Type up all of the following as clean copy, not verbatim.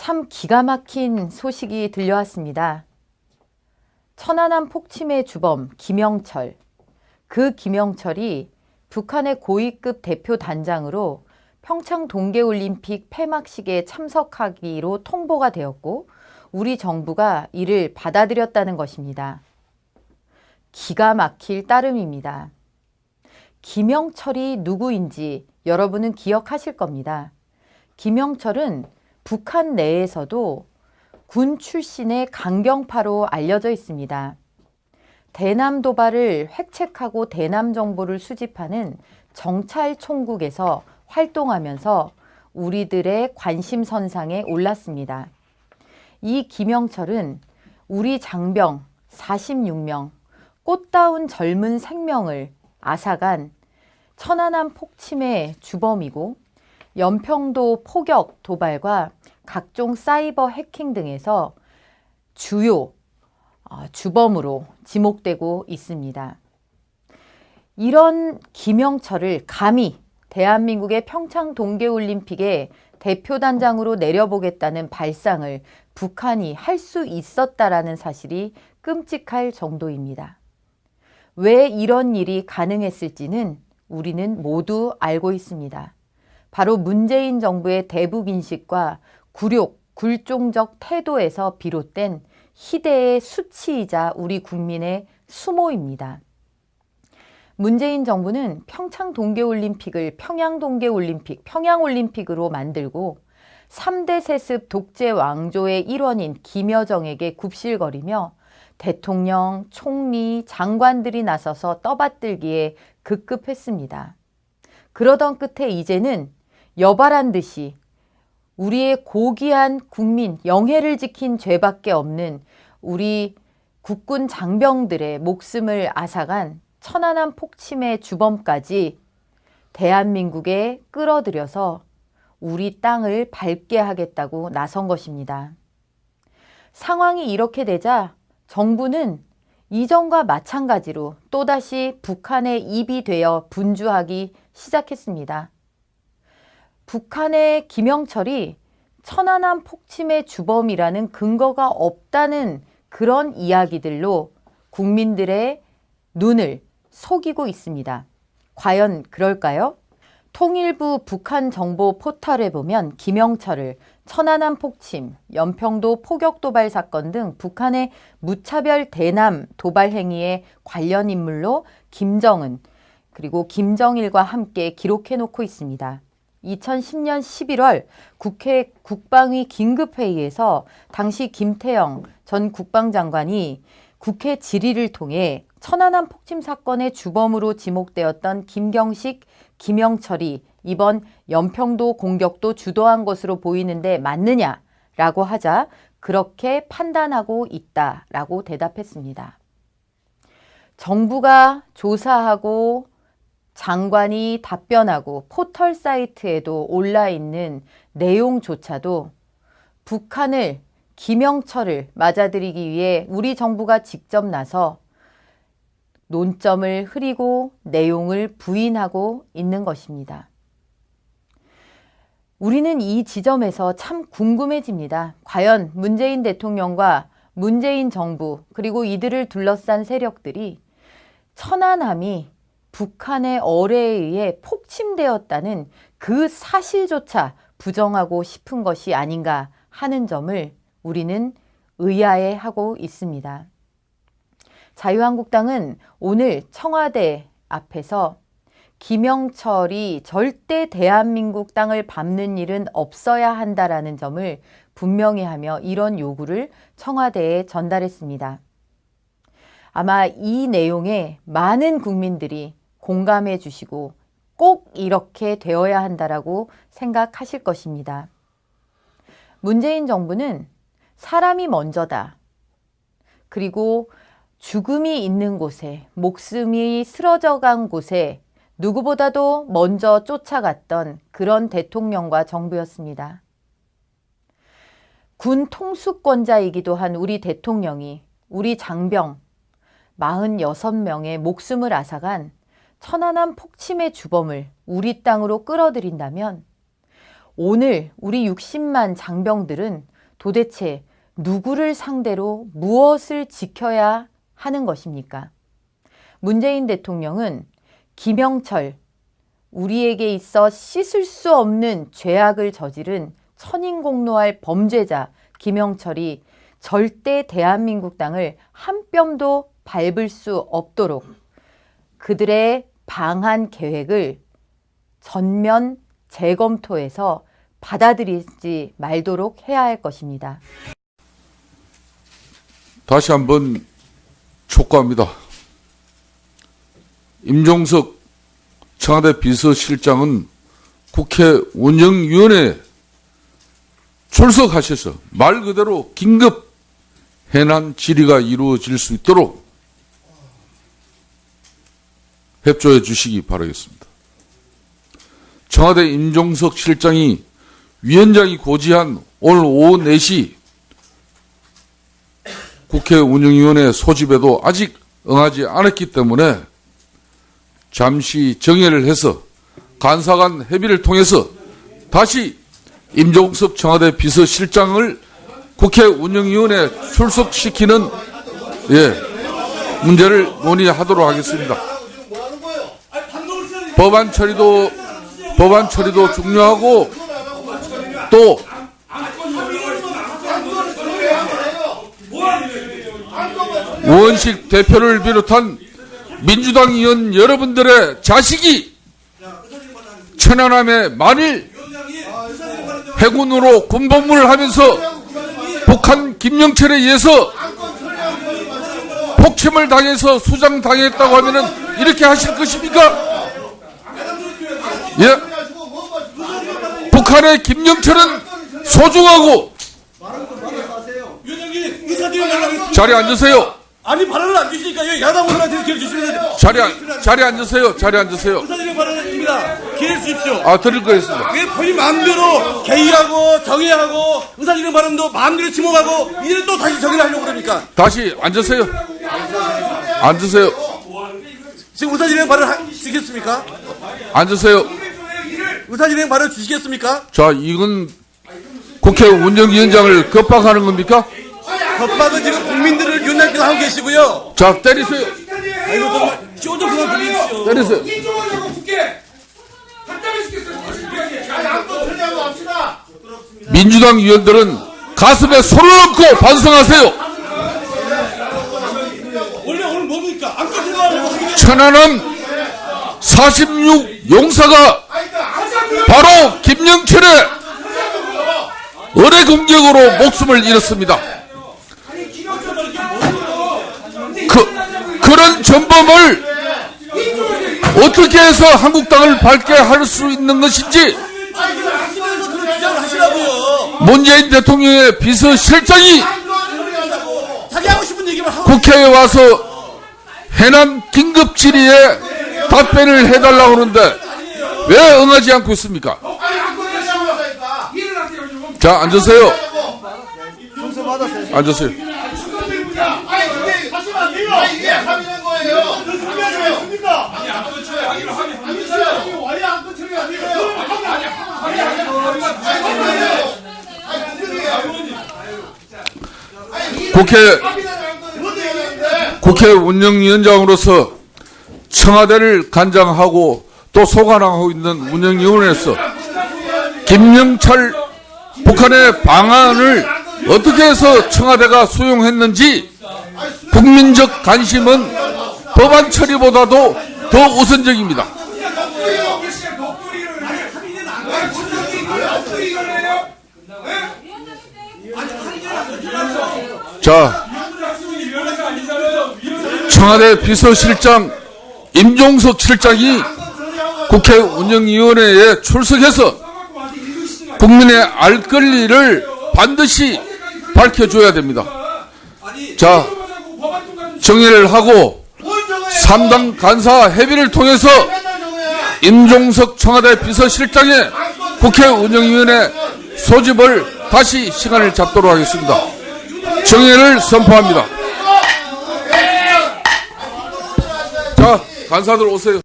참 기가 막힌 소식이 들려왔습니다. 천안함 폭침의 주범 김영철. 그 김영철이 북한의 고위급 대표 단장으로 평창 동계올림픽 폐막식에 참석하기로 통보가 되었고 우리 정부가 이를 받아들였다는 것입니다. 기가 막힐 따름입니다. 김영철이 누구인지 여러분은 기억하실 겁니다. 김영철은 북한 내에서도 군 출신의 강경파로 알려져 있습니다. 대남 도발을 획책하고 대남 정보를 수집하는 정찰총국에서 활동하면서 우리들의 관심선상에 올랐습니다. 이 김영철은 우리 장병 46명, 꽃다운 젊은 생명을 앗아간 천안함 폭침의 주범이고 연평도 포격 도발과 각종 사이버 해킹 등에서 주요 주범으로 지목되고 있습니다. 이런 김영철을 감히 대한민국의 평창 동계올림픽에 대표단장으로 내려보겠다는 발상을 북한이 할 수 있었다라는 사실이 끔찍할 정도입니다. 왜 이런 일이 가능했을지는 우리는 모두 알고 있습니다. 바로 문재인 정부의 대북인식과 굴욕, 굴종적 태도에서 비롯된 희대의 수치이자 우리 국민의 수모입니다. 문재인 정부는 평창 동계올림픽을 평양동계올림픽, 평양올림픽으로 만들고 3대 세습 독재 왕조의 일원인 김여정에게 굽실거리며 대통령, 총리, 장관들이 나서서 떠받들기에 급급했습니다. 그러던 끝에 이제는 여발한 듯이 우리의 고귀한 국민, 영해를 지킨 죄밖에 없는 우리 국군 장병들의 목숨을 앗아간 천안함 폭침의 주범까지 대한민국에 끌어들여서 우리 땅을 밟게 하겠다고 나선 것입니다. 상황이 이렇게 되자 정부는 이전과 마찬가지로 또다시 북한의 입이 되어 분주하기 시작했습니다. 북한의 김영철이 천안함 폭침의 주범이라는 근거가 없다는 그런 이야기들로 국민들의 눈을 속이고 있습니다. 과연 그럴까요? 통일부 북한 정보 포털에 보면 김영철을 천안함 폭침, 연평도 포격 도발 사건 등 북한의 무차별 대남 도발 행위에 관련 인물로 김정은 그리고 김정일과 함께 기록해 놓고 있습니다. 2010년 11월 국회 국방위 긴급회의에서 당시 김태영 전 국방장관이 국회 질의를 통해 천안함 폭침 사건의 주범으로 지목되었던 김경식, 김영철이 이번 연평도 공격도 주도한 것으로 보이는데 맞느냐라고 하자 그렇게 판단하고 있다라고 대답했습니다. 정부가 조사하고 장관이 답변하고 포털 사이트에도 올라있는 내용조차도 북한을, 김영철을 맞아들이기 위해 우리 정부가 직접 나서 논점을 흐리고 내용을 부인하고 있는 것입니다. 우리는 이 지점에서 참 궁금해집니다. 과연 문재인 대통령과 문재인 정부 그리고 이들을 둘러싼 세력들이 천안함이 북한의 어뢰에 의해 폭침되었다는 그 사실조차 부정하고 싶은 것이 아닌가 하는 점을 우리는 의아해하고 있습니다. 자유한국당은 오늘 청와대 앞에서 김영철이 절대 대한민국 땅을 밟는 일은 없어야 한다라는 점을 분명히 하며 이런 요구를 청와대에 전달했습니다. 아마 이 내용에 많은 국민들이 공감해 주시고 꼭 이렇게 되어야 한다라고 생각하실 것입니다. 문재인 정부는 사람이 먼저다. 그리고 죽음이 있는 곳에, 목숨이 쓰러져 간 곳에 누구보다도 먼저 쫓아갔던 그런 대통령과 정부였습니다. 군 통수권자이기도 한 우리 대통령이 우리 장병 46명의 목숨을 앗아간 천안함 폭침의 주범을 우리 땅으로 끌어들인다면 오늘 우리 60만 장병들은 도대체 누구를 상대로 무엇을 지켜야 하는 것입니까? 문재인 대통령은 김영철, 우리에게 있어 씻을 수 없는 죄악을 저지른 천인공노할 범죄자 김영철이 절대 대한민국 땅을 한 뼘도 밟을 수 없도록 그들의 방한 계획을 전면 재검토해서 받아들이지 말도록 해야 할 것입니다. 다시 한번 촉구합니다. 임종석 청와대 비서실장은 국회 운영위원회에 출석하셔서 말 그대로 긴급 해난 질의가 이루어질 수 있도록 협조해 주시기 바라겠습니다. 청와대 임종석 실장이 위원장이 고지한 오늘 오후 4시 국회 운영위원회 소집에도 아직 응하지 않았기 때문에 잠시 정회를 해서 간사간 협의를 통해서 다시 임종석 청와대 비서실장을 국회 운영위원회에 출석시키는 문제를 논의하도록 하겠습니다. 법안 처리도 중요하고 또 우원식 대표를 비롯한 민주당 의원 여러분들의 자식이 천안함에 만일 해군으로 군복무를 하면서 북한 김영철에 의해서 폭침을 당해서 수장당했다고 하면은 이렇게 하실 것입니까? 예? 북한의 김영철은 소중하고 자리에 앉으세요. 아니 발언을 안 주시니까 야당 의원한테 기회 주시면 자리에 앉으세요. 자리에 앉으세요. 의사진행 발언입니다. 기회 주십시오. 드릴 거겠습니다. 왜 본인 마음대로 개의하고 정의하고 의사진행 발언도 마음대로 침묵하고 이제는 또 다시 정의를 하려고 그럽니까? 다시 앉으세요. 앉으세요. 지금 의사진행 발언 주시겠습니까? 앉으세요. 의사진행 발언 주시겠습니까? 자, 이건 국회 운영위원장을 겁박하는 겁니까? 협박은 지금 국민들을 윤핵께서 하고 계시고요. 자, 때리세요. 아이고 정말 쇼좀 그만 부리십시오. 때리세요. 민주당 의원들은 가슴에 손을 얹고 반성하세요. 원래 오늘 뭡니까? 안 꺼지나? 천안함 46 용사가 바로 김영철의 어뢰 공격으로 목숨을 잃었습니다. 그런 전범을 어떻게 해서 한국 땅을 밝게 할 수 있는 것인지 문재인 대통령의 비서실장이 국회에 와서 해남 긴급 질의에 답변을 해달라고 하는데 왜 응하지 않고 있습니까? 자, 앉으세요. 앉으세요. 국회 운영위원장으로서 청와대를 관장하고 또 소관하고 있는 운영위원회에서 김영철 북한의 방안을 어떻게 해서 청와대가 수용했는지 국민적 관심은 법안 처리보다도 더 우선적입니다. 자, 청와대 비서실장 임종석 실장이 국회 운영위원회에 출석해서 국민의 알 권리를 반드시 밝혀줘야 됩니다. 자, 정의를 하고 3당 간사 협의를 통해서 임종석 청와대 비서실장의 국회 운영위원회 소집을 다시 시간을 잡도록 하겠습니다. 정의를 선포합니다. 자, 간사들 오세요.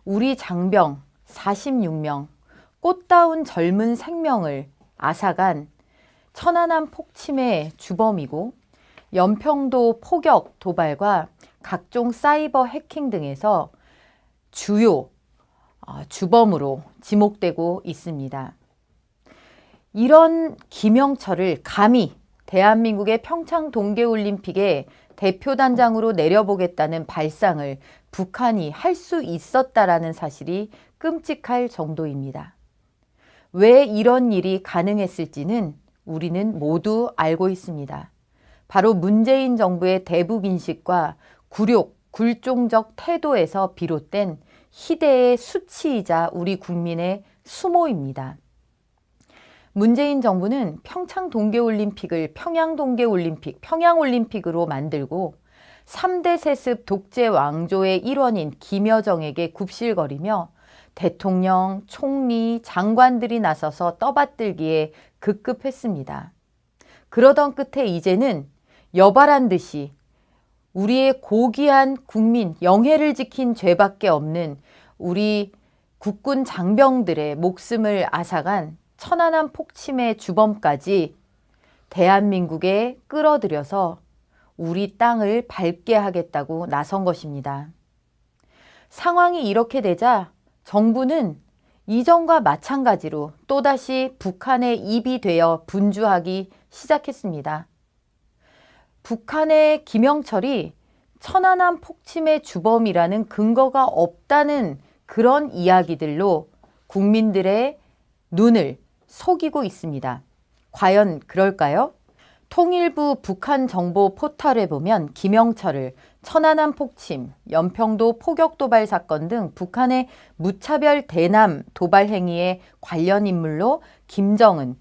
우리 장병 46명, 꽃다운 젊은 생명을 앗아간 천안함 폭침의 주범이고 연평도 포격 도발과 각종 사이버 해킹 등에서 주요 주범으로 지목되고 있습니다. 이런 김영철을 감히 대한민국의 평창 동계올림픽에 대표단장으로 내려보겠다는 발상을 북한이 할 수 있었다라는 사실이 끔찍할 정도입니다. 왜 이런 일이 가능했을지는 우리는 모두 알고 있습니다. 바로 문재인 정부의 대북 인식과 굴욕, 굴종적 태도에서 비롯된 희대의 수치이자 우리 국민의 수모입니다. 문재인 정부는 평창 동계올림픽을 평양동계올림픽, 평양올림픽으로 만들고 3대 세습 독재 왕조의 일원인 김여정에게 굽실거리며 대통령, 총리, 장관들이 나서서 떠받들기에 급급했습니다. 그러던 끝에 이제는 여발한 듯이 우리의 고귀한 국민, 영해를 지킨 죄밖에 없는 우리 국군 장병들의 목숨을 앗아간 천안함 폭침의 주범까지 대한민국에 끌어들여서 우리 땅을 밟게 하겠다고 나선 것입니다. 상황이 이렇게 되자 정부는 이전과 마찬가지로 또다시 북한의 입이 되어 분주하기 시작했습니다. 북한의 김영철이 천안함 폭침의 주범이라는 근거가 없다는 그런 이야기들로 국민들의 눈을 속이고 있습니다. 과연 그럴까요? 통일부 북한 정보 포털에 보면 김영철을 천안함 폭침, 연평도 포격 도발 사건 등 북한의 무차별 대남 도발 행위에 관련 인물로 김정은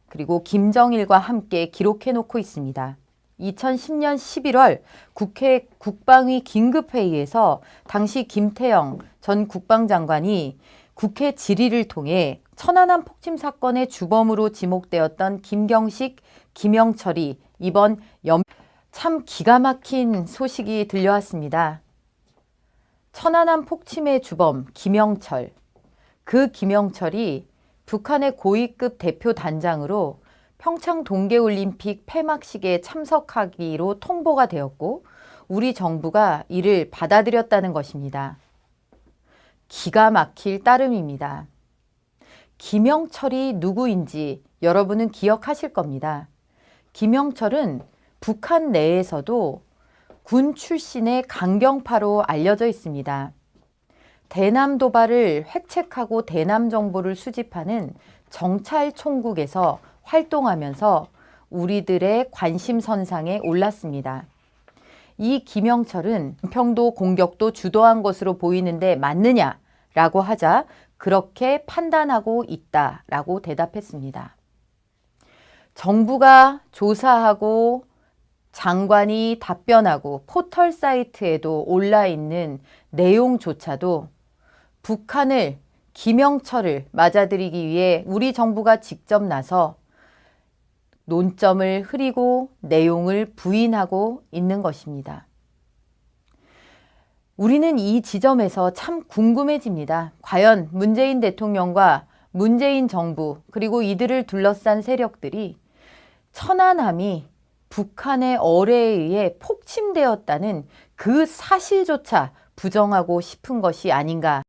그리고 김정일과 함께 기록해 놓고 있습니다. 2010년 11월 국회 국방위 긴급회의에서 당시 김태영 전 국방장관이 국회 질의를 통해 천안함 폭침 사건의 주범으로 지목되었던 김경식, 김영철이 이번 참 기가 막힌 소식이 들려왔습니다. 천안함 폭침의 주범 김영철, 그 김영철이 북한의 고위급 대표 단장으로 평창 동계올림픽 폐막식에 참석하기로 통보가 되었고 우리 정부가 이를 받아들였다는 것입니다. 기가 막힐 따름입니다. 김영철이 누구인지 여러분은 기억하실 겁니다. 김영철은 북한 내에서도 군 출신의 강경파로 알려져 있습니다. 대남 도발을 획책하고 대남 정보를 수집하는 정찰총국에서 활동하면서 우리들의 관심선상에 올랐습니다. 이 김영철은 연평도 공격도 주도한 것으로 보이는데 맞느냐라고 하자 그렇게 판단하고 있다라고 대답했습니다. 정부가 조사하고 장관이 답변하고 포털 사이트에도 올라있는 내용조차도 북한을, 김영철을 맞아들이기 위해 우리 정부가 직접 나서 논점을 흐리고 내용을 부인하고 있는 것입니다. 우리는 이 지점에서 참 궁금해집니다. 과연 문재인 대통령과 문재인 정부 그리고 이들을 둘러싼 세력들이 천안함이 북한의 어뢰에 의해 폭침되었다는 그 사실조차 부정하고 싶은 것이 아닌가.